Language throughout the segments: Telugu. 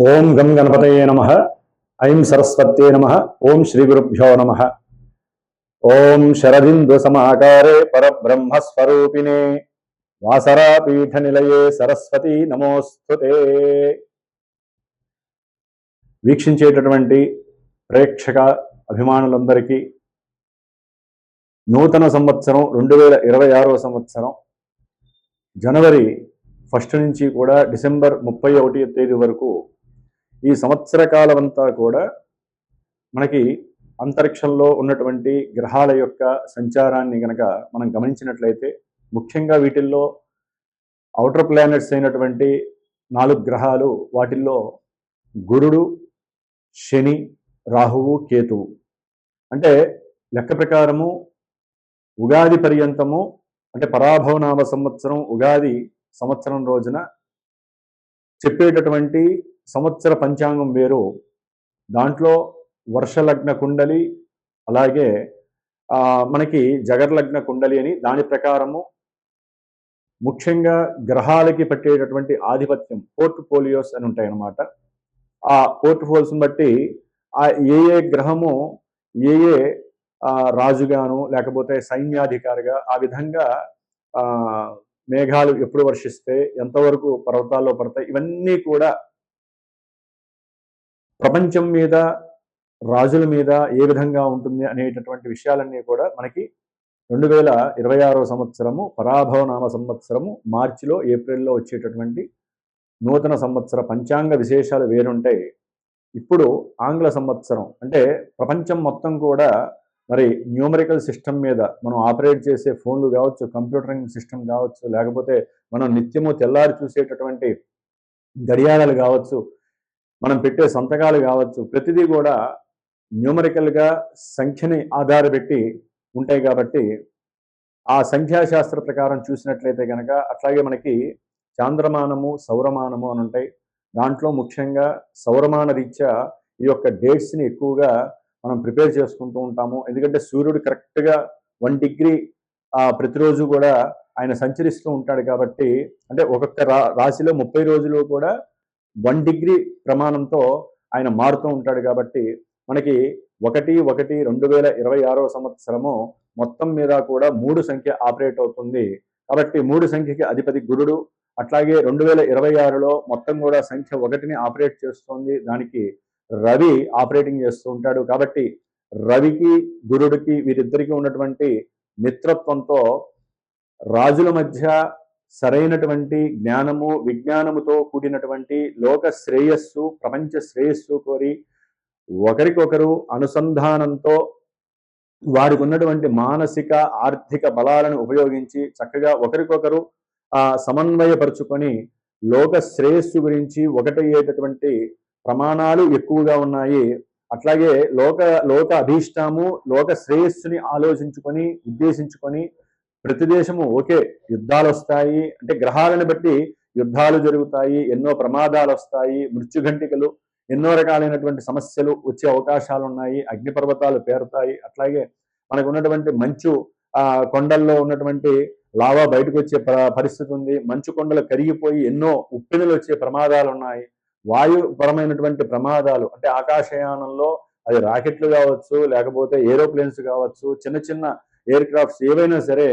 ఓం గం గణపతయే నమః. ఐం సరస్వత్యే నమః. ఓం శ్రీ గురుభ్యో నమః. ఓం శరదిందు సమాకారే పరబ్రహ్మస్వరూపిణే వాసరాపీఠ నిలయే సరస్వతి నమోస్తుతే. వీక్షించేటటువంటి ప్రేక్షక అభిమానులందరికీ నూతన సంవత్సరం 2026 సంవత్సరం జనవరి 1 నుంచి కూడా డిసెంబర్ 31వ తేదీ వరకు ఈ సంవత్సర కాలం అంతా కూడా మనకి అంతరిక్షంలో ఉన్నటువంటి గ్రహాల యొక్క సంచారాన్ని గనక మనం గమనించినట్లయితే ముఖ్యంగా వీటిల్లో ఔటర్ ప్లానెట్స్ అయినటువంటి 4 గ్రహాలు, వాటిల్లో గురుడు, శని, రాహువు, కేతువు. అంటే లెక్క ప్రకారము ఉగాది పర్యంతము, అంటే పరాభవనామ సంవత్సరం ఉగాది సంవత్సరం రోజున చెప్పేటటువంటి సంవత్సర పంచాంగం వేరు. దాంట్లో వర్షలగ్న కుండలి, అలాగే మనకి జగర్లగ్న కుండలి అని దాని ప్రకారము ముఖ్యంగా గ్రహాలకి పట్టేటటువంటి ఆధిపత్యం పోర్ట్ఫోలియోస్ అని ఉంటాయన్నమాట. ఆ పోర్ట్ఫోలియోస్ని బట్టి ఏ ఏ గ్రహము ఏ ఏ రాజుగాను లేకపోతే సైన్యాధికారిగా ఆ విధంగా మేఘాలు ఎప్పుడు వర్షిస్తే ఎంతవరకు పర్వతాల్లో పడతాయి, ఇవన్నీ కూడా ప్రపంచం మీద రాజుల మీద ఏ విధంగా ఉంటుంది అనేటటువంటి విషయాలన్నీ కూడా మనకి 2026 సంవత్సరము పరాభవనామ సంవత్సరము మార్చిలో ఏప్రిల్లో వచ్చేటటువంటి నూతన సంవత్సర పంచాంగ విశేషాలు వేరుంటాయి. ఇప్పుడు ఆంగ్ల సంవత్సరం అంటే ప్రపంచం మొత్తం కూడా మరి న్యూమరికల్ సిస్టమ్ మీద మనం ఆపరేట్ చేసే ఫోన్లు కావచ్చు, కంప్యూటరింగ్ సిస్టమ్ కావచ్చు, లేకపోతే మనం నిత్యము తెల్లారి చూసేటటువంటి గడియారాలు కావచ్చు, మనం పెట్టే సంతకాలు కావచ్చు, ప్రతిదీ కూడా న్యూమరికల్గా సంఖ్యని ఆధారపెట్టి ఉంటాయి. కాబట్టి ఆ సంఖ్యాశాస్త్ర ప్రకారం చూసినట్లయితే కనుక అట్లాగే మనకి చాంద్రమానము, సౌరమానము అని ఉంటాయి. దాంట్లో ముఖ్యంగా సౌరమాన రీత్యా ఈ యొక్క డేట్స్ని ఎక్కువగా మనం ప్రిపేర్ చేసుకుంటూ ఉంటాము. ఎందుకంటే సూర్యుడు కరెక్ట్గా 1 డిగ్రీ ప్రతిరోజు కూడా ఆయన సంచరిస్తూ ఉంటాడు. కాబట్టి అంటే ఒక్కొక్క రాశిలో 30 రోజులు కూడా 1 డిగ్రీ ప్రమాణంతో ఆయన మారుతూ ఉంటాడు. కాబట్టి మనకి 1/1/2026 సంవత్సరము మొత్తం మీద కూడా 3 సంఖ్య ఆపరేట్ అవుతుంది. కాబట్టి 3 సంఖ్యకి అధిపతి గురుడు. అట్లాగే 2026లో మొత్తం కూడా సంఖ్య 1ని ఆపరేట్ చేస్తుంది. దానికి రవి ఆపరేటింగ్ చేస్తూ ఉంటాడు. కాబట్టి రవికి గురుడికి వీరిద్దరికీ ఉన్నటువంటి మిత్రత్వంతో రాజుల మధ్య సరైనటువంటి జ్ఞానము, విజ్ఞానముతో కూడినటువంటి లోక శ్రేయస్సు, ప్రపంచ శ్రేయస్సు కోరి ఒకరికొకరు అనుసంధానంతో వారికి ఉన్నటువంటి మానసిక ఆర్థిక బలాలను ఉపయోగించి చక్కగా ఒకరికొకరు సమన్వయపరుచుకొని లోక శ్రేయస్సు గురించి ఒకటయ్యేటటువంటి ప్రమాణాలు ఎక్కువగా ఉన్నాయి. అట్లాగే లోక అభీష్టము, లోక శ్రేయస్సుని ఆలోచించుకొని ఉద్దేశించుకొని ప్రతి దేశము ఓకే యుద్ధాలు వస్తాయి అంటే గ్రహాలను బట్టి యుద్ధాలు జరుగుతాయి, ఎన్నో ప్రమాదాలు వస్తాయి, మృత్యుఘంటికలు, ఎన్నో రకాలైనటువంటి సమస్యలు వచ్చే అవకాశాలు ఉన్నాయి, అగ్నిపర్వతాలు పేరుతాయి. అట్లాగే మనకు ఉన్నటువంటి మంచు కొండల్లో ఉన్నటువంటి లావా బయటకు వచ్చే పరిస్థితి ఉంది, మంచు కొండలు కరిగిపోయి ఎన్నో ఉప్పెనులు వచ్చే ప్రమాదాలు ఉన్నాయి, వాయుపరమైనటువంటి ప్రమాదాలు అంటే ఆకాశయానంలో అది రాకెట్లు కావచ్చు, లేకపోతే ఏరోప్లేన్స్ కావచ్చు, చిన్న చిన్న ఎయిర్ క్రాఫ్ట్స్ ఏవైనా సరే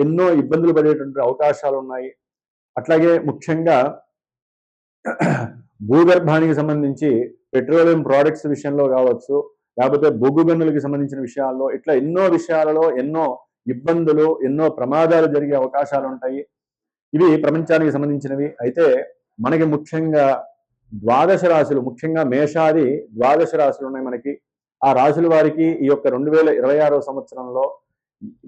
ఎన్నో ఇబ్బందులు పడేటువంటి అవకాశాలు ఉన్నాయి. అట్లాగే ముఖ్యంగా భూగర్భానికి సంబంధించి పెట్రోలియం ప్రోడక్ట్స్ విషయంలో కావచ్చు, లేకపోతే బొగ్గు గనులకి సంబంధించిన విషయాల్లో ఇట్లా ఎన్నో విషయాలలో ఎన్నో ఇబ్బందులు, ఎన్నో ప్రమాదాలు జరిగే అవకాశాలు ఉంటాయి. ఇవి ప్రపంచానికి సంబంధించినవి. అయితే మనకి ముఖ్యంగా ద్వాదశ రాశులు, ముఖ్యంగా మేషాది ద్వాదశ రాశులు ఉన్నాయి మనకి. ఆ రాశుల వారికి ఈ యొక్క 2026 సంవత్సరంలో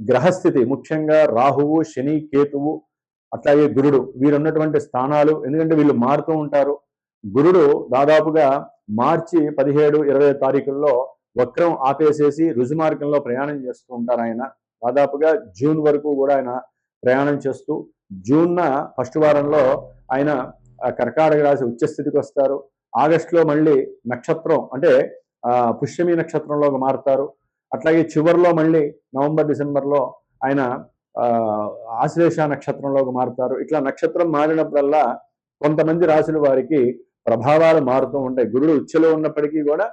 గ్రహస్థితి ముఖ్యంగా రాహువు, శని, కేతువు, అట్లాగే గురుడు వీరున్నటువంటి స్థానాలు. ఎందుకంటే వీళ్ళు మారుతూ ఉంటారు. గురుడు దాదాపుగా మార్చి 17-20 తారీఖుల్లో వక్రం ఆపేసేసి రుజుమార్గంలో ప్రయాణం చేస్తూ ఉంటారు. ఆయన దాదాపుగా జూన్ వరకు కూడా ఆయన ప్రయాణం చేస్తూ జూన్న ఫస్ట్ వారంలో ఆయన కర్కాటక రాశి ఉచ్చస్థితికి వస్తారు. ఆగస్టులో మళ్ళీ నక్షత్రం అంటే పుష్యమి నక్షత్రంలోకి మారుతారు. అట్లాగే చివరిలో మళ్ళీ నవంబర్ డిసెంబర్లో ఆయన ఆశ్లేష నక్షత్రంలోకి మారుతారు. ఇట్లా నక్షత్రం మారినప్పుడల్లా కొంతమంది రాశుల వారికి ప్రభావాలు మారుతూ ఉంటాయి. గురుడు ఉచ్చలో ఉన్నప్పటికీ కూడా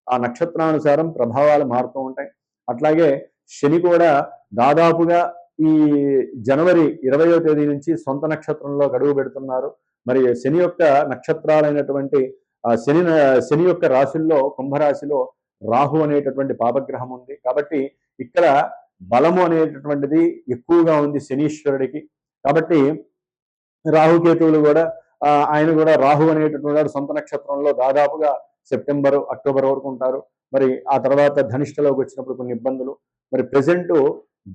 ఆ నక్షత్రానుసారం ప్రభావాలు మారుతూ ఉంటాయి. అట్లాగే శని కూడా దాదాపుగా ఈ జనవరి 20వ తేదీ నుంచి సొంత నక్షత్రంలో గడువు పెడుతున్నారు. మరి శని యొక్క నక్షత్రాలైనటువంటి శని యొక్క రాశుల్లో కుంభరాశిలో రాహు అనేటటువంటి పాపగ్రహం ఉంది. కాబట్టి ఇక్కడ బలము అనేటటువంటిది ఎక్కువగా ఉంది శనీశ్వరుడికి. కాబట్టి రాహుకేతువులు కూడా ఆయన కూడా రాహు అనేటటువంటి సొంత నక్షత్రంలో దాదాపుగా సెప్టెంబర్, అక్టోబర్ వరకు ఉంటారు. మరి ఆ తర్వాత ధనిష్టలోకి వచ్చినప్పుడు కొన్ని ఇబ్బందులు. మరి ప్రెసెంట్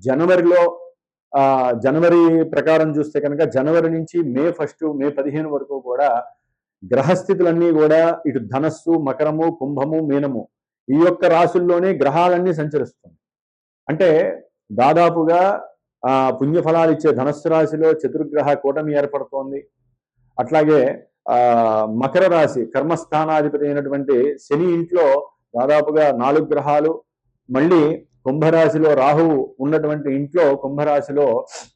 జనవరిలో జనవరి ప్రకారం చూస్తే కనుక జనవరి నుంచి మే 1, మే 15 వరకు కూడా గ్రహస్థితులన్నీ కూడా ఇటు ధనస్సు, మకరము, కుంభము, మీనము ఈ యొక్క రాశుల్లోనే గ్రహాలన్నీ సంచరిస్తుంది. అంటే దాదాపుగా పుణ్యఫలాలు ఇచ్చే ధనస్సు రాశిలో చతుర్గ్రహ కూటమి ఏర్పడుతోంది. అట్లాగే మకర రాశి కర్మస్థానాధిపతి అయినటువంటి శని ఇంట్లో దాదాపుగా 4 గ్రహాలు, మళ్ళీ కుంభరాశిలో రాహువు ఉన్నటువంటి ఇంట్లో కుంభరాశిలో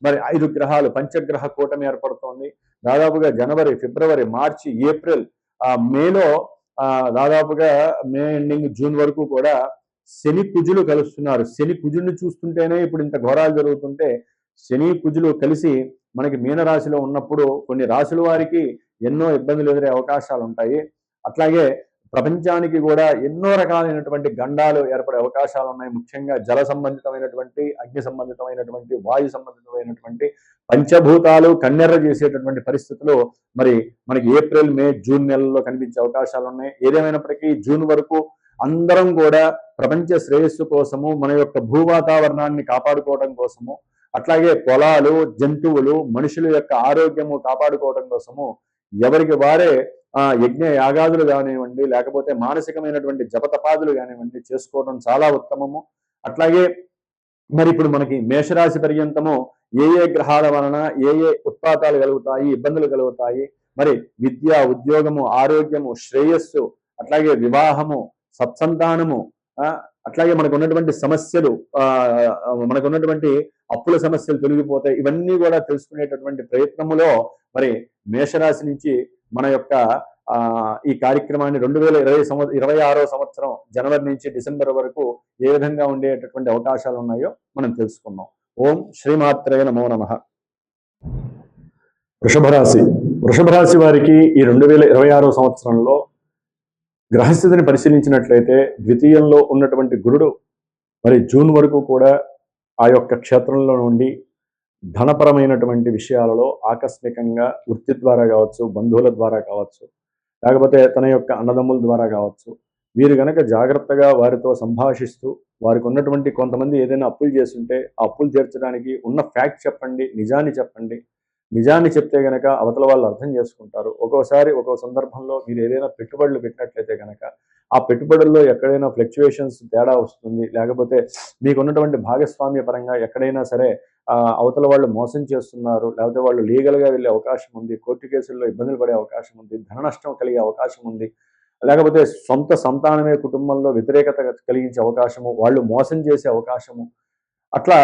మరి 5 గ్రహాలు పంచగ్రహ కూటమి ఏర్పడుతోంది. దాదాపుగా జనవరి, ఫిబ్రవరి, మార్చి, ఏప్రిల్, మేలో దాదాపుగా మే ఎండింగ్, జూన్ వరకు కూడా శని కుజులు కలుస్తున్నారు. శని కుజుడిని చూస్తుంటేనే ఇప్పుడు ఇంత ఘోరాలు జరుగుతుంటే శని కుజులు కలిసి మనకి మీనరాశిలో ఉన్నప్పుడు కొన్ని రాశుల వారికి ఎన్నో ఇబ్బందులు ఎదురే అవకాశాలు ఉంటాయి. అట్లాగే ప్రపంచానికి కూడా ఎన్నో రకాలైనటువంటి గండాలు ఏర్పడే అవకాశాలు ఉన్నాయి. ముఖ్యంగా జల సంబంధితమైనటువంటి, అగ్ని సంబంధితమైనటువంటి, వాయు సంబంధితమైనటువంటి పంచభూతాలు కన్నెర్ర చేసేటటువంటి పరిస్థితులు మరి మనకి ఏప్రిల్, మే, జూన్ నెలల్లో కనిపించే అవకాశాలు ఉన్నాయి. ఏదేమైనప్పటికీ జూన్ వరకు అందరం కూడా ప్రపంచ శ్రేయస్సు కోసము, మన యొక్క భూవాతావరణాన్ని కాపాడుకోవడం కోసము, అట్లాగే పొలాలు, జంతువులు, మనుషుల యొక్క ఆరోగ్యము కాపాడుకోవడం కోసము ఎవరికి వారే యజ్ఞ యాగాదులు కానివ్వండి, లేకపోతే మానసికమైనటువంటి జపతపాదులు కానివ్వండి చేసుకోవడం చాలా ఉత్తమము. అట్లాగే మరి ఇప్పుడు మనకి మేషరాశి పర్యంతము ఏ గ్రహాల వలన ఏ ఉత్పాతాలు కలుగుతాయి, ఇబ్బందులు కలుగుతాయి, మరి విద్య, ఉద్యోగము, ఆరోగ్యము, శ్రేయస్సు, అట్లాగే వివాహము, సత్సంతానము, అట్లాగే మనకు ఉన్నటువంటి సమస్యలు, మనకు ఉన్నటువంటి అప్పుల సమస్యలు తొలగిపోతాయి. ఇవన్నీ కూడా తెలుసుకునేటటువంటి ప్రయత్నములో మరి మేషరాశి నుంచి మన యొక్క ఈ కార్యక్రమాన్ని 2026వ సంవత్సరం జనవరి నుంచి డిసెంబర్ వరకు ఏ విధంగా ఉండేటటువంటి అవకాశాలు ఉన్నాయో మనం తెలుసుకున్నాం. ఓం శ్రీమాత్రే నమో నమః. వృషభ రాశి వారికి ఈ 2026వ సంవత్సరంలో గ్రహస్థితిని పరిశీలించినట్లయితే ద్వితీయంలో ఉన్నటువంటి గురుడు మరి జూన్ వరకు కూడా ఆ యొక్క క్షేత్రంలో నుండి ధనపరమైనటువంటి విషయాలలో ఆకస్మికంగా వృత్తి ద్వారా కావచ్చు, బంధువుల ద్వారా కావచ్చు, లేకపోతే తన యొక్క అన్నదమ్ముల ద్వారా కావచ్చు, వీరు గనక జాగ్రత్తగా వారితో సంభాషిస్తూ వారికి ఉన్నటువంటి కొంతమంది ఏదైనా అప్పులు చేస్తుంటే ఆ అప్పులు తీర్చడానికి ఉన్న ఫ్యాక్ట్ చెప్పండి, నిజాన్ని చెప్పండి. నిజాన్ని చెప్తే గనక అవతల వాళ్ళు అర్థం చేసుకుంటారు. ఒక్కోసారి ఒక్కో సందర్భంలో మీరు ఏదైనా పెట్టుబడులు పెట్టినట్లయితే కనుక ఆ పెట్టుబడుల్లో ఎక్కడైనా ఫ్లక్చువేషన్స్ తేడా వస్తుంది, లేకపోతే మీకున్నటువంటి భాగస్వామ్య పరంగా ఎక్కడైనా సరే అవతల వాళ్ళు మోసం చేస్తున్నారు, లేకపోతే వాళ్ళు లీగల్గా వెళ్ళే అవకాశం ఉంది, కోర్టు కేసుల్లో ఇబ్బందులు పడే అవకాశం ఉంది, ధన నష్టం కలిగే అవకాశం ఉంది, లేకపోతే సొంత సంతానమే కుటుంబంలో వ్యతిరేకత కలిగించే అవకాశము, వాళ్ళు మోసం చేసే అవకాశము, అట్లా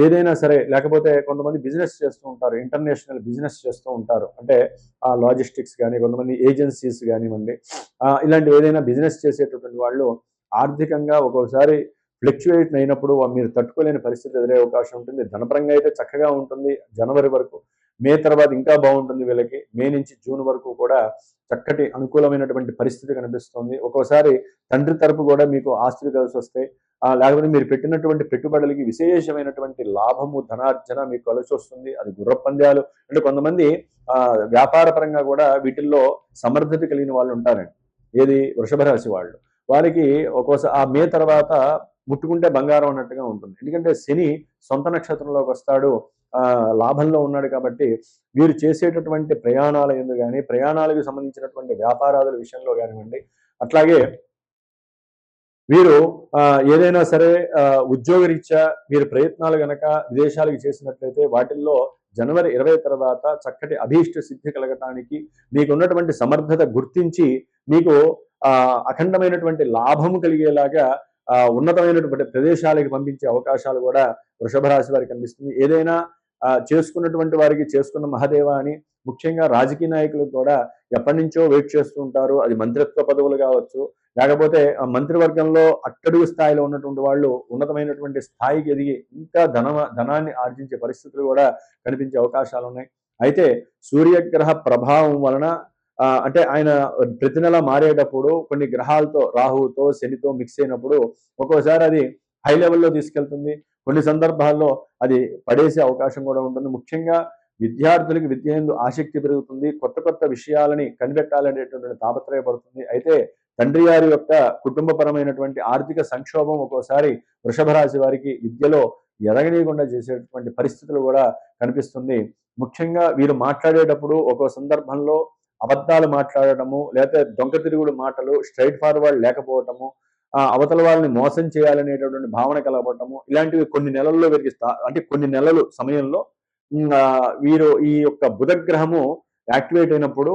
ఏదైనా సరే, లేకపోతే కొంతమంది బిజినెస్ చేస్తూ ఉంటారు, ఇంటర్నేషనల్ బిజినెస్ చేస్తూ ఉంటారు, అంటే లాజిస్టిక్స్ కానీ, కొంతమంది ఏజెన్సీస్ కానివ్వండి, ఇలాంటి ఏదైనా బిజినెస్ చేసేటటువంటి వాళ్ళు ఆర్థికంగా ఒక్కోసారి ఫ్లక్చువేట్ అయినప్పుడు మీరు తట్టుకోలేని పరిస్థితి ఎదురే అవకాశం ఉంటుంది. ధనపరంగా అయితే చక్కగా ఉంటుంది జనవరి వరకు. మే తర్వాత ఇంకా బాగుంటుంది వీళ్ళకి. మే నుంచి జూన్ వరకు కూడా చక్కటి అనుకూలమైనటువంటి పరిస్థితి కనిపిస్తుంది. ఒక్కోసారి తండ్రి తరపు కూడా మీకు ఆస్తులు కలిసి వస్తాయి, లేకపోతే మీరు పెట్టినటువంటి పెట్టుబడులకి విశేషమైనటువంటి లాభము, ధనార్జన మీకు కలిసి వస్తుంది. అది గుర్రపంద్యాలు, అంటే కొంతమంది వ్యాపార పరంగా కూడా వీటిల్లో సమర్థత కలిగిన వాళ్ళు ఉంటారండి. ఏది వృషభ రాశి వాళ్ళు, వారికి ఒక్కోసారి ఆ మే తర్వాత ముట్టుకుంటే బంగారం అన్నట్టుగా ఉంటుంది. ఎందుకంటే శని సొంత నక్షత్రంలోకి వస్తాడు, లాభంలో ఉన్నాడు. కాబట్టి వీరు చేసేటటువంటి ప్రయాణాల యందు కానీ, ప్రయాణాలకు సంబంధించినటువంటి వ్యాపారాల విషయంలో కానివ్వండి, అట్లాగే వీరు ఏదైనా సరే ఉద్యోగరీత్యా వీరి ప్రయత్నాలు గనక విదేశాలకు చేసినట్లయితే వాటిల్లో జనవరి 20 తర్వాత చక్కటి అభీష్ట సిద్ధి కలగటానికి, మీకున్నటువంటి సమర్థత గుర్తించి మీకు అఖండమైనటువంటి లాభము కలిగేలాగా ఉన్నతమైనటువంటి ప్రదేశాలకు పంపించే అవకాశాలు కూడా వృషభ రాశి వారికి కనిపిస్తుంది. ఏదైనా చేసుకున్నటువంటి వారికి చేసుకున్న మహదేవ అని, ముఖ్యంగా రాజకీయ నాయకులు కూడా ఎప్పటి నుంచో వెయిట్ చేస్తూ ఉంటారు. అది మంత్రిత్వ పదవులు కావచ్చు, లేకపోతే మంత్రివర్గంలో అట్టడుగు స్థాయిలో ఉన్నటువంటి వాళ్ళు ఉన్నతమైనటువంటి స్థాయికి ఎదిగి ఇంకా ధనాన్ని ఆర్జించే పరిస్థితులు కూడా కనిపించే అవకాశాలు ఉన్నాయి. అయితే సూర్యగ్రహ ప్రభావం వలన అంటే ఆయన ప్రతి నెల మారేటప్పుడు కొన్ని గ్రహాలతో, రాహువుతో, శనితో మిక్స్ అయినప్పుడు ఒక్కోసారి అది హై లెవెల్లో తీసుకెళ్తుంది. కొన్ని సందర్భాల్లో అది పడేసే అవకాశం కూడా ఉంటుంది. ముఖ్యంగా విద్యార్థులకి విద్య యందు ఆసక్తి పెరుగుతుంది. కొత్త కొత్త విషయాలని కనిపెట్టాలనేటువంటి తాపత్రయపడుతుంది. అయితే తండ్రి గారి యొక్క కుటుంబపరమైనటువంటి ఆర్థిక సంక్షోభం ఒక్కోసారి వృషభ రాశి వారికి విద్యలో ఎదగనీయకుండా చేసేటువంటి పరిస్థితులు కూడా కనిపిస్తుంది. ముఖ్యంగా వీరు మాట్లాడేటప్పుడు ఒక్కో సందర్భంలో అబద్ధాలు మాట్లాడటము, లేకపోతే దొంగ తిరుగుడు మాటలు, స్ట్రైట్ ఫార్వర్డ్ లేకపోవటము, అవతల వాళ్ళని మోసం చేయాలనేటటువంటి భావన కలగటము, ఇలాంటివి కొన్ని నెలల్లో వీరికి అంటే కొన్ని నెలలు సమయంలో వీరు ఈ యొక్క బుధగ్రహము యాక్టివేట్ అయినప్పుడు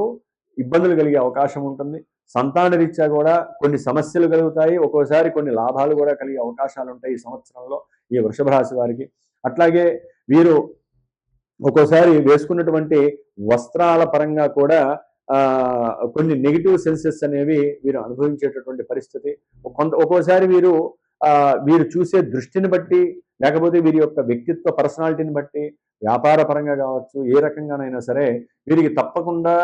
ఇబ్బందులు కలిగే అవకాశం ఉంటుంది. సంతాన రీత్యా కూడా కొన్ని సమస్యలు కలుగుతాయి. ఒక్కోసారి కొన్ని లాభాలు కూడా కలిగే అవకాశాలు ఉంటాయి ఈ సంవత్సరంలో ఈ వృషభ రాశి వారికి. అట్లాగే వీరు ఒక్కోసారి వేసుకున్నటువంటి వస్త్రాల పరంగా కూడా కొన్ని నెగిటివ్ సెన్సెస్ అనేవి వీరు అనుభవించేటటువంటి పరిస్థితి. ఒక్కోసారి వీరు చూసే దృష్టిని బట్టి, లేకపోతే వీరి యొక్క వ్యక్తిత్వ పర్సనాలిటీని బట్టి, వ్యాపార పరంగా కావచ్చు, ఏ రకంగానైనా సరే వీరికి తప్పకుండా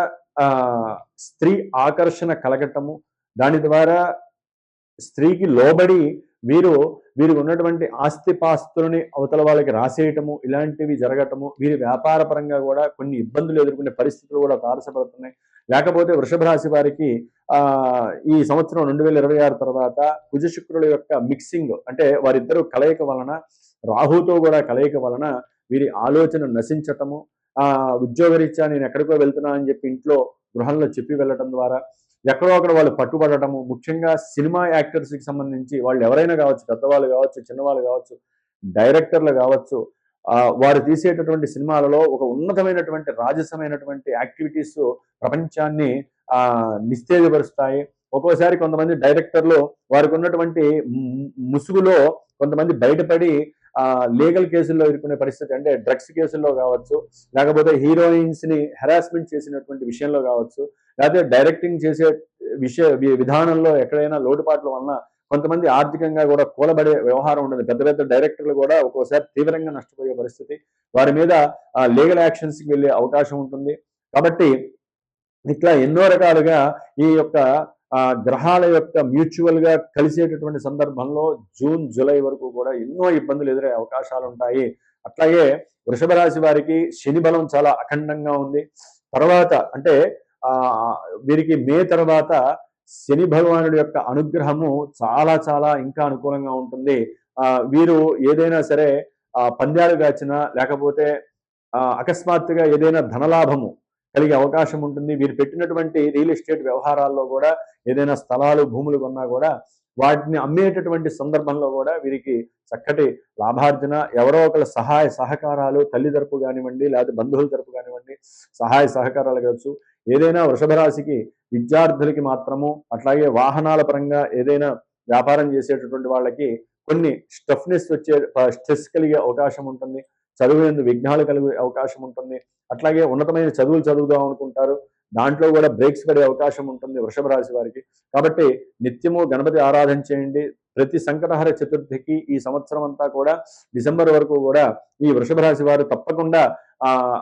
స్త్రీ ఆకర్షణ కలగటము, దాని ద్వారా స్త్రీకి లోబడి వీరికి ఉన్నటువంటి ఆస్తిపాస్తులని అవతల వాళ్ళకి రాసేయటము, ఇలాంటివి జరగటము, వీరి వ్యాపార పరంగా కూడా కొన్ని ఇబ్బందులు ఎదుర్కొనే పరిస్థితులు కూడా తారసపడుతున్నాయి. లేకపోతే వృషభ రాశి వారికి ఈ సంవత్సరం 2026 తర్వాత కుజ శుక్రుల యొక్క మిక్సింగ్, అంటే వారిద్దరూ కలయిక వలన, రాహుతో కూడా కలయిక వలన వీరి ఆలోచన నశించటము, ఉద్యోగరీత్యా నేను ఎక్కడికో వెళ్తున్నా అని చెప్పి ఇంట్లో గృహంలో చెప్పి వెళ్ళటం ద్వారా ఎక్కడో అక్కడ వాళ్ళు పట్టుబడటము, ముఖ్యంగా సినిమా యాక్టర్స్కి సంబంధించి వాళ్ళు ఎవరైనా కావచ్చు, పెద్దవాళ్ళు కావచ్చు, చిన్నవాళ్ళు కావచ్చు, డైరెక్టర్లు కావచ్చు, వారు తీసేటటువంటి సినిమాలలో ఒక ఉన్నతమైనటువంటి రాజసమైనటువంటి యాక్టివిటీస్ ప్రపంచాన్ని నిస్తేజపరుస్తాయి. ఒక్కోసారి కొంతమంది డైరెక్టర్లు వారికి ఉన్నటువంటి ముసుగులో కొంతమంది బయటపడి లీగల్ కేసుల్లో ఇరుక్కునే పరిస్థితి, అంటే డ్రగ్స్ కేసుల్లో కావచ్చు, లేకపోతే హీరోయిన్స్ ని హెరాస్మెంట్ చేసినటువంటి విషయంలో కావచ్చు, లేకపోతే డైరెక్టింగ్ చేసే విధానంలో ఎక్కడైనా లోటుపాట్ల వలన కొంతమంది ఆర్థికంగా కూడా కూలబడే వ్యవహారం ఉండదు. పెద్ద పెద్ద డైరెక్టర్లు కూడా ఒక్కోసారి తీవ్రంగా నష్టపోయే పరిస్థితి, వారి మీద లీగల్ యాక్షన్స్కి వెళ్ళే అవకాశం ఉంటుంది. కాబట్టి ఇట్లా ఎన్నో రకాలుగా ఈ యొక్క గ్రహాల యొక్క మ్యూచువల్ గా కలిసేటటువంటి సందర్భంలో జూన్, జూలై వరకు కూడా ఎన్నో ఇబ్బందులు ఎదురయ్యే అవకాశాలు ఉంటాయి. అట్లాగే వృషభ రాశి వారికి శని బలం చాలా అఖండంగా ఉంది. తర్వాత అంటే వీరికి మే తర్వాత శని భగవానుడి యొక్క అనుగ్రహము చాలా చాలా ఇంకా అనుకూలంగా ఉంటుంది. వీరు ఏదైనా సరే పంద్యాలు కాచినా, లేకపోతే అకస్మాత్తుగా ఏదైనా ధనలాభము కలిగే అవకాశం ఉంటుంది. వీరు పెట్టినటువంటి రియల్ ఎస్టేట్ వ్యవహారాల్లో కూడా ఏదైనా స్థలాలు, భూములు కొన్నా కూడా వాటిని అమ్మేటటువంటి సందర్భంలో కూడా వీరికి చక్కటి లాభార్జన, ఎవరో ఒకళ్ళ సహాయ సహకారాలు, తల్లి తరపు కానివ్వండి, లేకపోతే బంధువుల తరపు కానివ్వండి, సహాయ సహకారాలు కావచ్చు. ఏదైనా వృషభ రాశికి విద్యార్థులకి మాత్రము, అట్లాగే వాహనాల పరంగా ఏదైనా వ్యాపారం చేసేటటువంటి వాళ్ళకి కొన్ని స్టఫ్నెస్ వచ్చే, స్ట్రెస్ కలిగే అవకాశం ఉంటుంది. చదువు ఎందు విఘ్నాలు కలిగే అవకాశం ఉంటుంది. అట్లాగే ఉన్నతమైన చదువులు చదువుదాం అనుకుంటారు, దాంట్లో కూడా బ్రేక్స్ పడే అవకాశం ఉంటుంది వృషభ రాశి వారికి. కాబట్టి నిత్యము గణపతి ఆరాధన చేయండి. ప్రతి సంకటహర చతుర్థికి ఈ సంవత్సరం అంతా కూడా డిసెంబర్ వరకు కూడా ఈ వృషభ రాశి వారు తప్పకుండా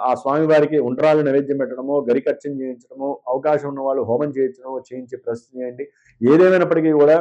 ఆ స్వామి వారికి ఉండ్రాలు నైవేద్యం పెట్టడము, గరికర్చన చేయించడము, అవకాశం ఉన్న వాళ్ళు హోమం చేయించడము చేయించి ప్రశ్న చేయండి. ఏదేమైనప్పటికీ కూడా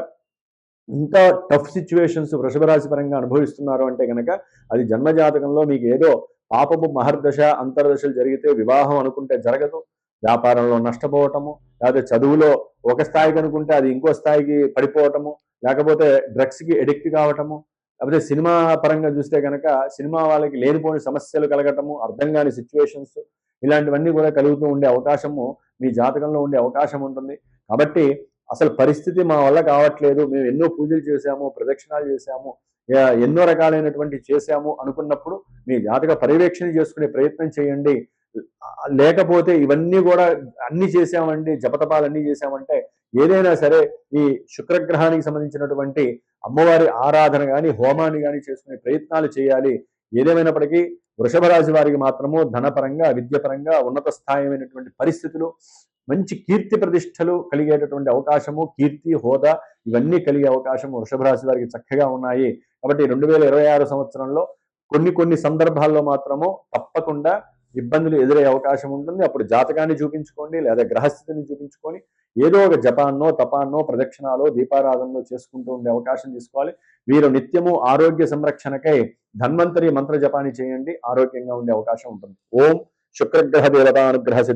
ఇంకా టఫ్ సిచ్యువేషన్స్ వృషభ రాశి పరంగా అనుభవిస్తున్నారు అంటే కనుక అది జన్మజాతకంలో మీకు ఏదో పాపపు మహర్దశ, అంతర్దశలు జరిగితే వివాహం అనుకుంటే జరగదు, వ్యాపారంలో నష్టపోవటము, లేకపోతే చదువులో ఒక స్థాయికి అనుకుంటే అది ఇంకో స్థాయికి పడిపోవటము, లేకపోతే డ్రగ్స్కి ఎడిక్ట్ కావటము, లేకపోతే సినిమా పరంగా చూస్తే కనుక సినిమా వాళ్ళకి లేనిపోని సమస్యలు కలగటము, అర్థం కాని సిచ్యువేషన్స్, ఇలాంటివన్నీ కూడా కలుగుతూ ఉండే అవకాశము మీ జాతకంలో ఉండే అవకాశం ఉంటుంది. కాబట్టి అసలు పరిస్థితి మా వల్ల కావట్లేదు, మేము ఎన్నో పూజలు చేశాము, ప్రదక్షిణాలు చేశాము, ఎన్నో రకాలైనటువంటి చేశాము అనుకున్నప్పుడు మీ జాతక పర్యవేక్షణ చేసుకునే ప్రయత్నం చేయండి. లేకపోతే ఇవన్నీ కూడా అన్ని చేశామండి, జపతపాలు అన్ని చేశామంటే ఏదైనా సరే ఈ శుక్రగ్రహానికి సంబంధించినటువంటి అమ్మవారి ఆరాధన కానీ, హోమాన్ని కానీ చేసుకునే ప్రయత్నాలు చేయాలి. ఏదేమైనప్పటికీ వృషభ రాశి వారికి మాత్రము ధనపరంగా, విద్యపరంగా ఉన్నత స్థాయిమైనటువంటి పరిస్థితులు, మంచి కీర్తి ప్రతిష్టలు కలిగేటటువంటి అవకాశము, కీర్తి హోదా ఇవన్నీ కలిగే అవకాశం వృషభ రాశి వారికి చక్కగా ఉన్నాయి. కాబట్టి 2026 సంవత్సరంలో కొన్ని సందర్భాల్లో మాత్రము తప్పకుండా ఇబ్బందులు ఎదురయ్యే అవకాశం ఉంటుంది. అప్పుడు జాతకాన్ని చూపించుకోండి, లేదా గ్రహస్థితిని చూపించుకొని ఏదో ఒక జపాన్నో, తపాన్నో, ప్రదక్షిణాలో, దీపారాధనలో చేసుకుంటూ ఉండే అవకాశం తీసుకోవాలి. వీరు నిత్యము ఆరోగ్య సంరక్షణకై ధన్వంతరి మంత్ర జపాన్ని చేయండి, ఆరోగ్యంగా ఉండే అవకాశం ఉంటుంది. ఓం శుక్రగ్రహ దేవతానుగ్రహ సిద్ధి